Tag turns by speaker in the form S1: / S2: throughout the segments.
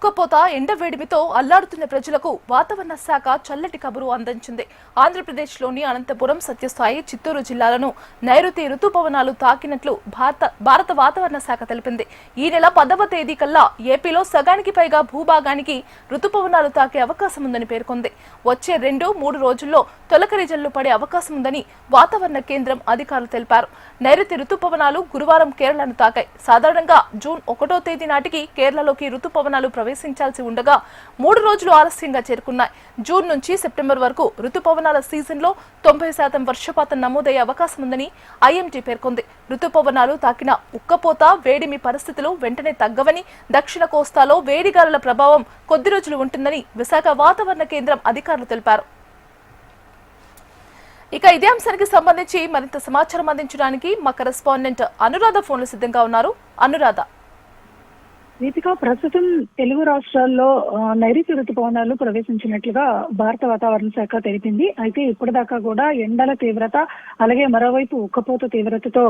S1: ఉక్కపోత ఎండవేడిమితో అల్లాడుతున్న ప్రజలకు వాతావరణ శాఖ చల్లటి కబురు అందించింది. ఆంధ్రప్రదేశ్లోని అనంతపురం, సత్యసాయి, చిత్తూరు జిల్లాలను నైరుతి రుతుపవనాలు తాకినట్లు భారత వాతావరణ శాఖ తెలిపింది. ఈ నెల 10వ తేదీ కల్లా ఏపీలో సగానికి పైగా భూభాగానికి రుతుపవనాలు తాకే అవకాశం ఉందని పేర్కొంది. వచ్చే 2-3 రోజుల్లో తొలకరి జల్లు పడే అవకాశం ఉందని వాతావరణ కేంద్రం అధికారులు తెలిపారు. నైరుతి రుతుపవనాలు గురువారం కేరళను తాకాయి. సాధారణంగా జూన్ 1వ తేదీ నాటికి కేరళలోకి రుతుపవనాలు ప్రవేశించాల్సి ఉండగా 3 రోజులు ఆలస్యంగా చేరుకున్నాయి. జూన్ నుంచి సెప్టెంబర్ వరకు రుతుపవనాల సీజన్లో 90% వర్షపాతం నమోదయ్యే అవకాశం ఉందని ఐఎండీ పేర్కొంది. రుతుపవనాలు తాకిన ఉక్కపోత, వేడిమి పరిస్థితులు వెంటనే తగ్గవని, దక్షిణ కోస్తాలో వేడిగాలుల ప్రభావం కొద్ది రోజులు ఉంటుందని విశాఖ వాతావరణ కేంద్రం అధికారులు తెలిపారు. ఇక ఇదే అంశానికి సంబంధించి మరింత సమాచారం అందించడానికి మా కరెస్పాండెంట్ అనురాధ ఫోన్లు సిద్ధంగా ఉన్నారు. అనురాధ,
S2: దీపిక, ప్రస్తుతం తెలుగు రాష్ట్రాల్లో నైరుతి రుతుపవనాలు ప్రవేశించినట్లుగా భారత వాతావరణ శాఖ తెలిపింది. అయితే ఇప్పటిదాకా కూడా ఎండల తీవ్రత, అలాగే మరోవైపు ఉక్కపోత తీవ్రతతో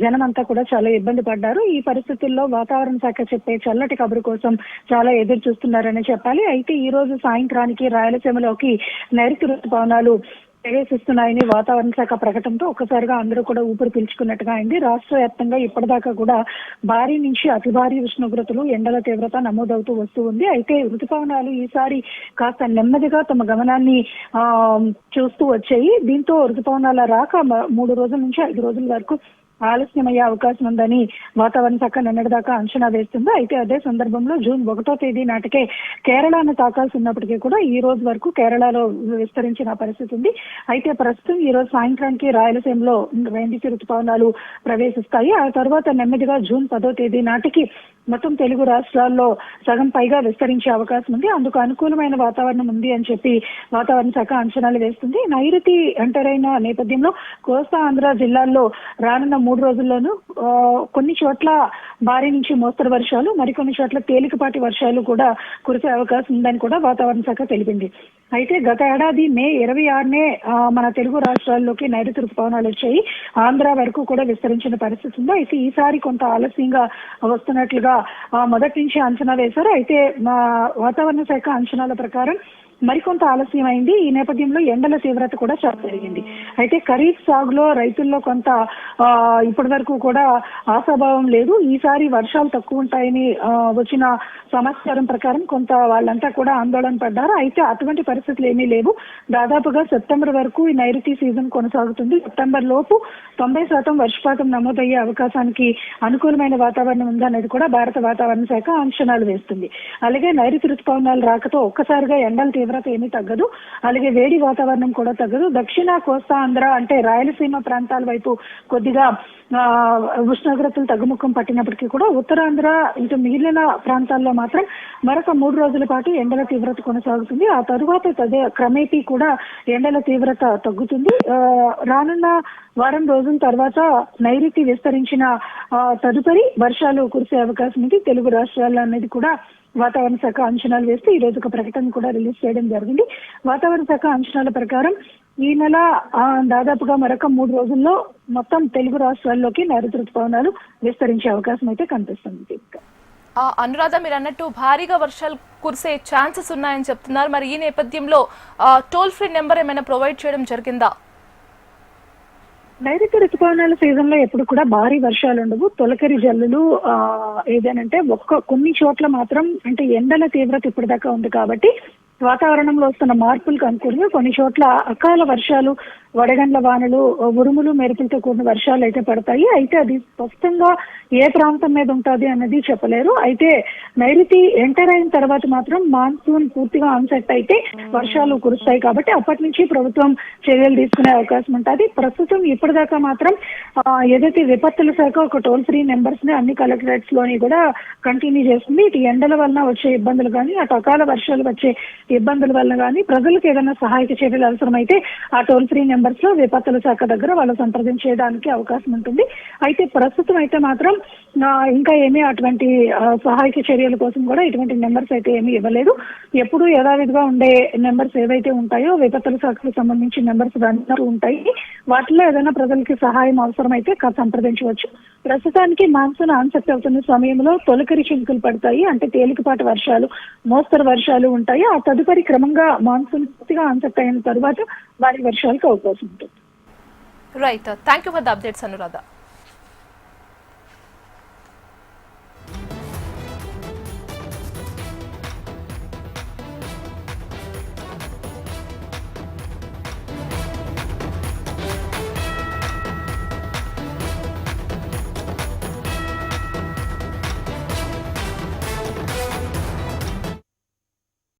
S2: జనమంతా కూడా చాలా ఇబ్బంది పడ్డారు. ఈ పరిస్థితుల్లో వాతావరణ శాఖ చెప్పే చల్లటి కబురు కోసం చాలా ఎదురు చూస్తున్నారని చెప్పాలి. అయితే ఈ రోజు సాయంత్రానికి రాయలసీమలోకి నైరుతి రుతుపవనాలు ప్రవేశిస్తున్నాయని వాతావరణ శాఖ ప్రకటనతో ఒక్కసారిగా అందరూ కూడా ఊపిరి పీల్చుకున్నట్టుగా అయింది. రాష్ట్ర వ్యాప్తంగా ఇప్పటిదాకా కూడా భారీ నుంచి అతి భారీ ఉష్ణోగ్రతలు, ఎండల తీవ్రత నమోదవుతూ వస్తూ ఉంది. అయితే రుతుపవనాలు ఈసారి కాస్త నెమ్మదిగా తమ గమనాన్ని చూస్తూ వచ్చాయి. దీంతో రుతుపవనాల రాక 3 రోజుల నుంచి 5 రోజుల వరకు ఆలస్యమయ్యే అవకాశం ఉందని వాతావరణ శాఖ నిన్నటిదాకా అంచనా వేస్తుంది. అయితే అదే సందర్భంలో జూన్ 1వ తేదీ నాటికే కేరళను తాకాల్సి ఉన్నప్పటికీ కూడా ఈ రోజు వరకు కేరళలో విస్తరించిన పరిస్థితి ఉంది. అయితే ప్రస్తుతం ఈ రోజు సాయంత్రానికి రాయలసీమలో నైరుతి రుతుపవనాలు ప్రవేశిస్తాయి. ఆ తర్వాత నెమ్మదిగా జూన్ 10వ తేదీ నాటికి మొత్తం తెలుగు రాష్ట్రాల్లో సగం పైగా విస్తరించే అవకాశం ఉంది. అందుకు అనుకూలమైన వాతావరణం ఉంది అని చెప్పి వాతావరణ శాఖ అంచనాలు వేస్తుంది. నైరుతి ఎంటర్ అయిన నేపథ్యంలో కోస్తా ఆంధ్ర జిల్లాల్లో రానున్న 3 రోజుల్లోనూ కొన్ని చోట్ల భారీ నుంచి మోస్తరు వర్షాలు, మరికొన్ని చోట్ల తేలికపాటి వర్షాలు కూడా కురిసే అవకాశం ఉందని కూడా వాతావరణ శాఖ తెలిపింది. అయితే గత ఏడాది మే 26నే మన తెలుగు రాష్ట్రాల్లోకి నైరుతి రుతుపవనాలు వచ్చాయి. ఆంధ్ర వరకు కూడా విస్తరించిన పరిస్థితి ఉంది. అయితే ఈసారి కొంత ఆలస్యంగా వస్తున్నట్లుగా మొదటి నుంచి అంచనా వేశారు. అయితే మా వాతావరణ శాఖ అంచనాల ప్రకారం మరికొంత ఆలస్యం అయింది. ఈ నేపథ్యంలో ఎండల తీవ్రత కూడా చాలా పెరిగింది. అయితే ఖరీఫ్ సాగులో రైతుల్లో కొంత ఇప్పటి వరకు కూడా ఆశాభావం లేదు. ఈసారి వర్షాలు తక్కువ ఉంటాయని వచ్చిన సమాచారం ప్రకారం కొంత వాళ్ళంతా కూడా ఆందోళన పడ్డారు. అయితే అటువంటి పరిస్థితులు ఏమీ లేవు. దాదాపుగా సెప్టెంబర్ వరకు ఈ నైరుతి సీజన్ కొనసాగుతుంది. సెప్టెంబర్ లోపు 90% వర్షపాతం నమోదయ్యే అవకాశానికి అనుకూలమైన వాతావరణం ఉందనేది కూడా భారత వాతావరణ శాఖ అంచనాలు వేస్తుంది. అలాగే నైరుతి రుతుపవనాలు రాకతో ఒక్కసారిగా ఎండల తీవ్రత ఏమీ తగ్గదు. అలాగే వేడి వాతావరణం కూడా తగ్గదు. దక్షిణ కోస్తా ఆంధ్ర అంటే రాయలసీమ ప్రాంతాల వైపు కొద్దిగా ఉష్ణోగ్రతలు తగ్గుముఖం పట్టినప్పటికీ కూడా ఉత్తరాంధ్ర ఇటు మిగిలిన ప్రాంతాల్లో మాత్రం మరొక 3 రోజుల పాటు ఎండల తీవ్రత కొనసాగుతుంది. ఆ తరువాత క్రమేపీ కూడా ఎండల తీవ్రత తగ్గుతుంది. రానున్న వారం రోజుల తర్వాత నైరుతి విస్తరించిన తదుపరి వర్షాలు కురిసే అవకాశం ఉంది తెలుగు రాష్ట్రాల్లో అనేది కూడా వాతావరణ శాఖ అంచనాలు వేస్తే ఈ రోజు ఒక ప్రకటన కూడా రిలీజ్ చేయడం జరిగింది. వాతావరణ శాఖ అంచనాల ప్రకారం ఈ నెల దాదాపుగా మరొక 3 రోజుల్లో మొత్తం తెలుగు రాష్ట్రాల్లోకి నైరుతి రుతుపవనాలు విస్తరించే అవకాశం అయితే కనిపిస్తుంది.
S1: అనురాధ, మీరు అన్నట్టు భారీగా వర్షాలు కురిసే ఛాన్సెస్ ఉన్నాయని చెప్తున్నారు. మరి ఈ నేపథ్యంలో టోల్ ఫ్రీ నెంబర్ ఏమైనా ప్రొవైడ్ చేయడం జరిగిందా?
S2: నైరుతి రుతుపవనాల సీజన్ లో ఎప్పుడు కూడా భారీ వర్షాలు ఉండవు. తొలకరి జల్లులు ఏదనంటే కొన్ని చోట్ల మాత్రం అంటే ఎండల తీవ్రత ఇప్పటిదాకా ఉంది కాబట్టి వాతావరణంలో వస్తున్న మార్పులకు అనుకూలంగా కొన్ని చోట్ల అకాల వర్షాలు, వడగండ్ల వానలు, ఉరుములు, మెరుపులతో కూడిన వర్షాలు అయితే పడతాయి. అయితే అది స్పష్టంగా ఏ ప్రాంతం మీద ఉంటుంది అన్నది చెప్పలేరు. అయితే నైరుతి ఎంటర్ అయిన తర్వాత మాత్రం మాన్సూన్ పూర్తిగా ఆన్సెట్ అయితే వర్షాలు కురుస్తాయి కాబట్టి అప్పటి నుంచి ప్రభుత్వం చర్యలు తీసుకునే అవకాశం ఉంటుంది. ప్రస్తుతం ఇప్పటిదాకా మాత్రం ఏదైతే విపత్తుల శాఖ ఒక టోల్ ఫ్రీ నెంబర్స్ ని అన్ని కలెక్టరేట్స్ లోని కూడా కంటిన్యూ చేస్తుంది. ఇటు ఎండల వలన వచ్చే ఇబ్బందులు కానీ, అటు అకాల వర్షాలు వచ్చే ఇబ్బందుల వల్ల కానీ ప్రజలకు ఏదైనా సహాయక చర్యలు అవసరమైతే ఆ టోల్ ఫ్రీ నెంబర్స్ లో విపత్తుల శాఖ దగ్గర వాళ్ళు సంప్రదించేయడానికి అవకాశం ఉంటుంది. అయితే ప్రస్తుతం అయితే మాత్రం ఇంకా ఏమీ అటువంటి సహాయక చర్యల కోసం కూడా ఇటువంటి నెంబర్స్ అయితే ఏమీ ఇవ్వలేదు. ఎప్పుడు యథావిధిగా ఉండే నెంబర్స్ ఏవైతే ఉంటాయో విపత్తుల శాఖకు సంబంధించిన నెంబర్స్ అందరూ ఉంటాయి. వాటిలో ఏదైనా ప్రజలకి సహాయం అవసరమైతే సంప్రదించవచ్చు. ప్రస్తుతానికి మాన్సూన్ ఆన్సెప్ట్ అవుతున్న సమయంలో తొలకరి చినుకులు పడతాయి, అంటే తేలికపాటి వర్షాలు, మోస్తరు వర్షాలు ఉంటాయి. ఆ తదుపరి క్రమంగా మాన్సూన్ పూర్తిగా ఆన్సెప్ట్ అయిన తర్వాత భారీ వర్షాలకు అవకాశం ఉంటుంది.
S1: Right, thank you for the updates Anuradha.